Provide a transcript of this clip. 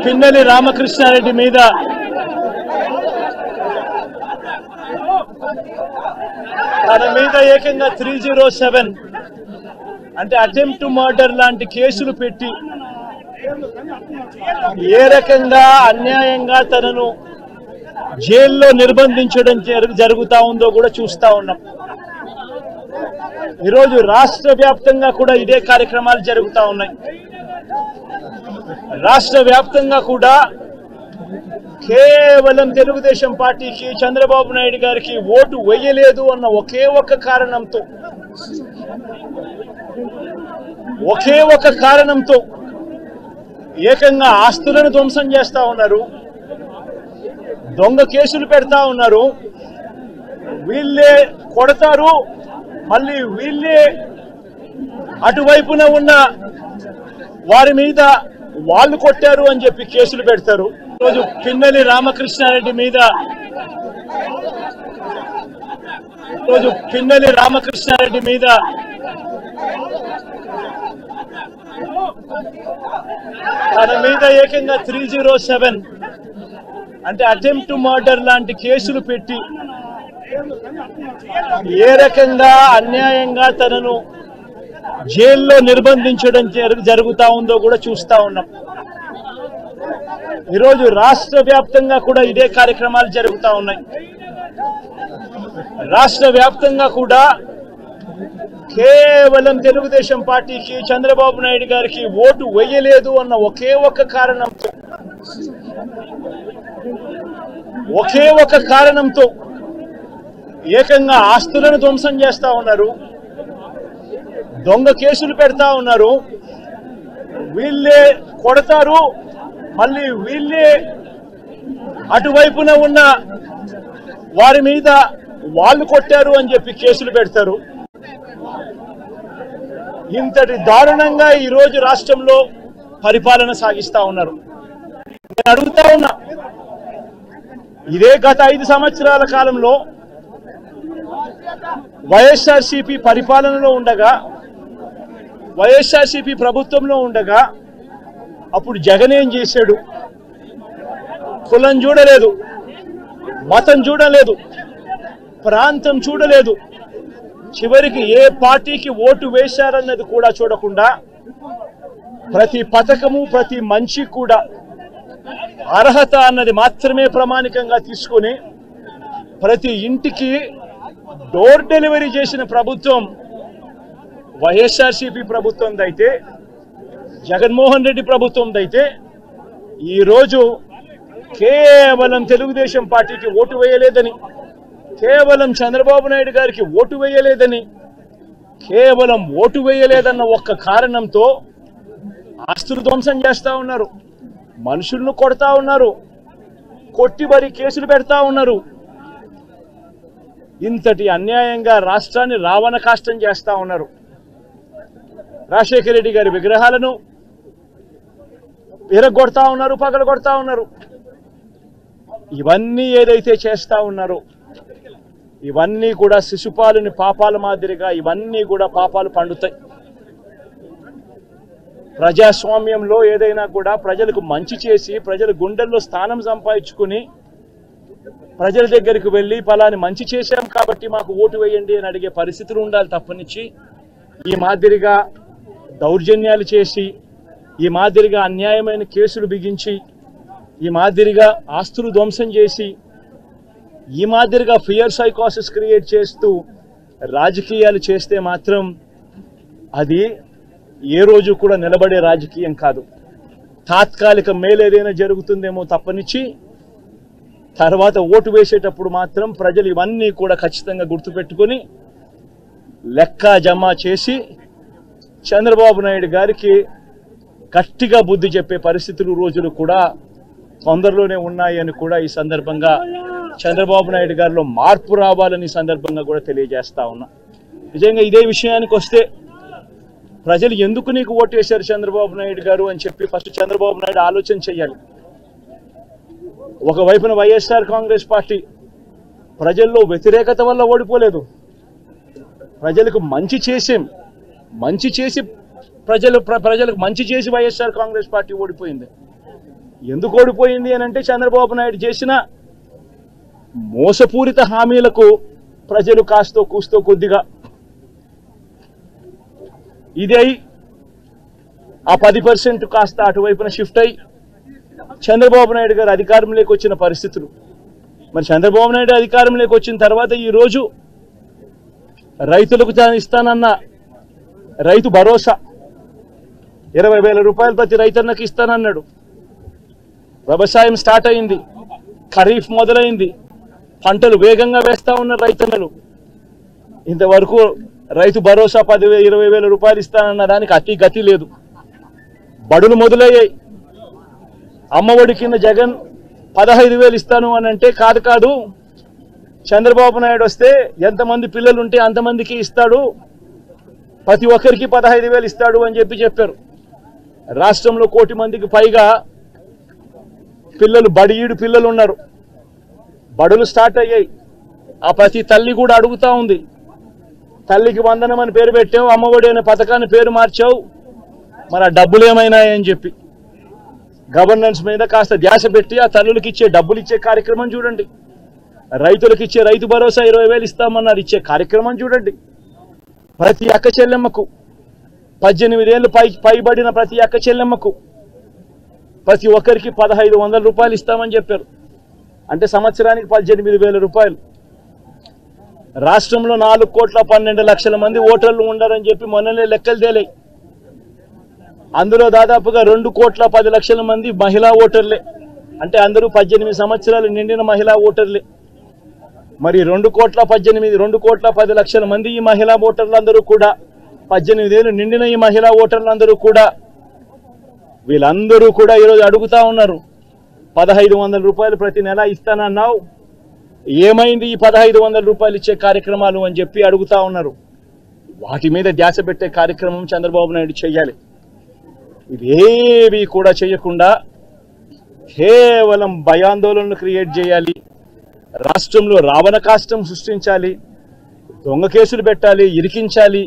పిన్నెల్లి రామకృష్ణారెడ్డి మీద తన మీద ఏకంగా 307 అంటే అటెంప్ట్ టు మర్డర్ లాంటి కేసులు పెట్టి ఏ రకంగా అన్యాయంగా తనను జైల్లో నిర్బంధించడం జరుగుతా ఉందో కూడా చూస్తా ఉన్నాం. ఈరోజు రాష్ట్ర వ్యాప్తంగా కూడా ఇదే కార్యక్రమాలు జరుగుతూ ఉన్నాయి. రాష్ట్ర వ్యాప్తంగా కూడా కేవలం తెలుగుదేశం పార్టీకి చంద్రబాబు నాయుడు గారికి ఓటు వేయలేదు అన్న ఒకే ఒక కారణంతో ఏకంగా ఆస్తులను ధ్వంసం చేస్తా ఉన్నారు, దొంగ కేసులు పెడతా ఉన్నారు. వీళ్ళే కొడతారు, మళ్ళీ వీళ్ళే అటువైపున ఉన్న వారి మీద వాళ్ళు కొట్టారు అని చెప్పి కేసులు పెడతారు. ఈరోజు పిన్నెల్లి రామకృష్ణారెడ్డి మీద తన మీద ఏకంగా 307 అంటే అటెంప్ట్ టు మర్డర్ లాంటి కేసులు పెట్టి ఏ రకంగా అన్యాయంగా తనను జైల్లో నిర్బంధించడం జరుగుతా ఉందో కూడా చూస్తా ఉన్నాం. ఈరోజు రాష్ట్ర వ్యాప్తంగా కూడా ఇదే కార్యక్రమాలు జరుగుతూ ఉన్నాయి. రాష్ట్ర వ్యాప్తంగా కూడా కేవలం తెలుగుదేశం పార్టీకి చంద్రబాబు నాయుడు గారికి ఓటు వేయలేదు అన్న ఒకే ఒక కారణంతో ఏకంగా ఆస్తులను ధ్వంసం చేస్తా ఉన్నారు, దొంగ కేసులు పెడతా ఉన్నారు. వీళ్ళే కొడతారు, మళ్ళీ వీళ్ళే అటువైపున ఉన్న వారి మీద వాళ్ళు కొట్టారు అని చెప్పి కేసులు పెడతారు. ఇంతటి దారుణంగా ఈరోజు రాష్ట్రంలో పరిపాలన సాగిస్తా ఉన్నారు. నేను అడుగుతా ఉన్నా, ఇదే గత 5 సంవత్సరాల కాలంలో వైఎస్ఆర్సీపీ పరిపాలనలో ఉండగా, వైఎస్ఆర్సీపీ ప్రభుత్వంలో ఉండగా అప్పుడు జగన్ ఏం చేశాడు? కులం చూడలేదు, మతం చూడలేదు, ప్రాంతం చూడలేదు, చివరికి ఏ పార్టీకి ఓటు వేశారన్నది కూడా చూడకుండా ప్రతి పథకము ప్రతి మనిషి కూడా అర్హత అన్నది మాత్రమే ప్రామాణికంగా తీసుకొని ప్రతి ఇంటికి డోర్ డెలివరీ చేసిన ప్రభుత్వం వైఎస్ఆర్సీపీ ప్రభుత్వందైతే, జగన్మోహన్ రెడ్డి ప్రభుత్వందైతే ఈరోజు కేవలం తెలుగుదేశం పార్టీకి ఓటు వేయలేదని, కేవలం చంద్రబాబు నాయుడు గారికి ఓటు వేయలేదని, కేవలం ఓటు వేయలేదన్న ఒక్క కారణంతో ఆస్తులు ధ్వంసం చేస్తా ఉన్నారు, మనుషులను కొడతా ఉన్నారు, కొట్టి మరి కేసులు పెడతా ఉన్నారు. ఇంతటి అన్యాయంగా రాష్ట్రాన్ని రావణ కాష్టం చేస్తా ఉన్నారు. రాజశేఖర రెడ్డి గారి విగ్రహాలను విరగొడతా ఉన్నారు, పగలగొడతా ఉన్నారు. ఇవన్నీ ఏదైతే చేస్తా ఉన్నారో ఇవన్నీ కూడా శిశుపాలుని పాపాల మాదిరిగా ఇవన్నీ కూడా పాపాలు పండుతాయి. ప్రజాస్వామ్యంలో ఏదైనా కూడా ప్రజలకు మంచి చేసి ప్రజల గుండెల్లో స్థానం సంపాదించుకుని ప్రజల దగ్గరికి వెళ్ళి ఫలాని మంచి చేశాం కాబట్టి మాకు ఓటు వేయండి అని అడిగే పరిస్థితులు ఉండాలి తప్పనిచ్చి ఈ మాదిరిగా దౌర్జన్యాలు చేసి, ఈ మాదిరిగా అన్యాయమైన కేసులు బిగించి, ఈ మాదిరిగా ఆస్తులు ధ్వంసం చేసి, ఈ మాదిరిగా ఫియర్ సైకోసిస్ క్రియేట్ చేస్తూ రాజకీయాలు చేస్తే మాత్రం అది ఏ రోజు కూడా నిలబడే రాజకీయం కాదు. తాత్కాలిక మేలేదైనా జరుగుతుందేమో తప్పనిచ్చి తర్వాత ఓటు వేసేటప్పుడు మాత్రం ప్రజలు ఇవన్నీ కూడా ఖచ్చితంగా గుర్తుపెట్టుకొని లెక్క జమ చేసి చంద్రబాబు నాయుడు గారికి గట్టిగా బుద్ధి చెప్పే పరిస్థితులు రోజులు కూడా తొందరలోనే ఉన్నాయని కూడా ఈ సందర్భంగా చంద్రబాబు నాయుడు గారిలో మార్పు రావాలని సందర్భంగా కూడా తెలియజేస్తా ఉన్నా. నిజంగా ఇదే విషయానికి వస్తే ప్రజలు ఎందుకు నీకు ఓటు వేశారు చంద్రబాబు నాయుడు గారు అని చెప్పి ఫస్ట్ చంద్రబాబు నాయుడు ఆలోచన చేయాలి. ఒకవైపున వైఎస్ఆర్ కాంగ్రెస్ పార్టీ ప్రజల్లో వ్యతిరేకత వల్ల ఓడిపోలేదు, ప్రజలకు మంచి చేసి ప్రజలకు మంచి చేసి వైఎస్ఆర్ కాంగ్రెస్ పార్టీ ఓడిపోయింది. ఎందుకు ఓడిపోయింది అని అంటే చంద్రబాబు నాయుడు చేసిన మోసపూరిత హామీలకు ప్రజలు కాస్తో కూస్తో కొద్దిగా ఇదై ఆ 10% కాస్త అటువైపున షిఫ్ట్ అయి చంద్రబాబు నాయుడు గారు అధికారంలోకి వచ్చిన పరిస్థితులు. మరి చంద్రబాబు నాయుడు అధికారంలోకి వచ్చిన తర్వాత ఈరోజు రైతులకు ఇస్తానన్న రైతు భరోసా 20,000 రూపాయలు ప్రతి రైతన్నకి ఇస్తానన్నాడు. వ్యవసాయం స్టార్ట్ అయింది, ఖరీఫ్ మొదలైంది, పంటలు వేగంగా వేస్తా ఉన్న రైతన్నలు. ఇంతవరకు రైతు భరోసా 10,000-20,000 రూపాయలు ఇస్తానన్న దానికి అతి గతి లేదు. బడులు మొదలయ్యాయి. అమ్మఒడి కింద జగన్ 15,000 ఇస్తాను అని అంటే కాదు చంద్రబాబు నాయుడు వస్తే ఎంతమంది పిల్లలు ఉంటే అంతమందికి ఇస్తాడు, ప్రతి ఒక్కరికి 15,000 ఇస్తాడు అని చెప్పారు. రాష్ట్రంలో 1 కోటి మందికి పైగా పిల్లలు బడిఈడు పిల్లలు ఉన్నారు. బడులు స్టార్ట్ అయ్యాయి. ఆ ప్రతి తల్లి కూడా అడుగుతా ఉంది, తల్లికి వందనం అని పేరు పెట్టావు, అమ్మఒడి అనే పథకాన్ని పేరు మార్చావు, మరి ఆ డబ్బులు ఏమైనాయని చెప్పి గవర్నెన్స్ మీద కాస్త ధ్యాస పెట్టి ఆ తల్లులకు ఇచ్చే డబ్బులు ఇచ్చే కార్యక్రమం చూడండి. రైతులకు ఇచ్చే రైతు భరోసా 20,000 ఇస్తామన్నారు, ఇచ్చే కార్యక్రమం చూడండి. ప్రతి అక్క చెల్లెమ్మకు 18 ఏళ్ళు పైబడిన ప్రతి అక్క చెల్లెమ్మకు ప్రతి ఒక్కరికి 1,500 రూపాయలు ఇస్తామని చెప్పారు. అంటే సంవత్సరానికి 18,000 రూపాయలు. రాష్ట్రంలో 4,12,00,000 మంది ఓటర్లు ఉండారని చెప్పి మొన్ననే లెక్కలు తేలాయి. అందులో దాదాపుగా 2,10,00,000 మంది మహిళా ఓటర్లే. అంటే అందరూ 18 సంవత్సరాలు నిండిన మహిళా ఓటర్లే. మరి 2,10,00,000 మంది ఈ మహిళా ఓటర్లందరూ కూడా 18 ఏళ్ళు నిండిన ఈ మహిళా ఓటర్లందరూ కూడా వీళ్ళందరూ కూడా ఈరోజు అడుగుతా ఉన్నారు, 1,500 రూపాయలు ప్రతి నెల ఇస్తానన్నావు, ఏమైంది ఈ 1,500 రూపాయలు ఇచ్చే కార్యక్రమాలు అని చెప్పి అడుగుతా ఉన్నారు. వాటి మీద ధ్యాస పెట్టే కార్యక్రమం చంద్రబాబు నాయుడు చేయాలి. ఇవేవి కూడా చేయకుండా కేవలం భయాందోళనలు క్రియేట్ చేయాలి, రాష్ట్రంలో రావణ కాష్టం సృష్టించాలి, దొంగ కేసులు పెట్టాలి, ఇరికించాలి,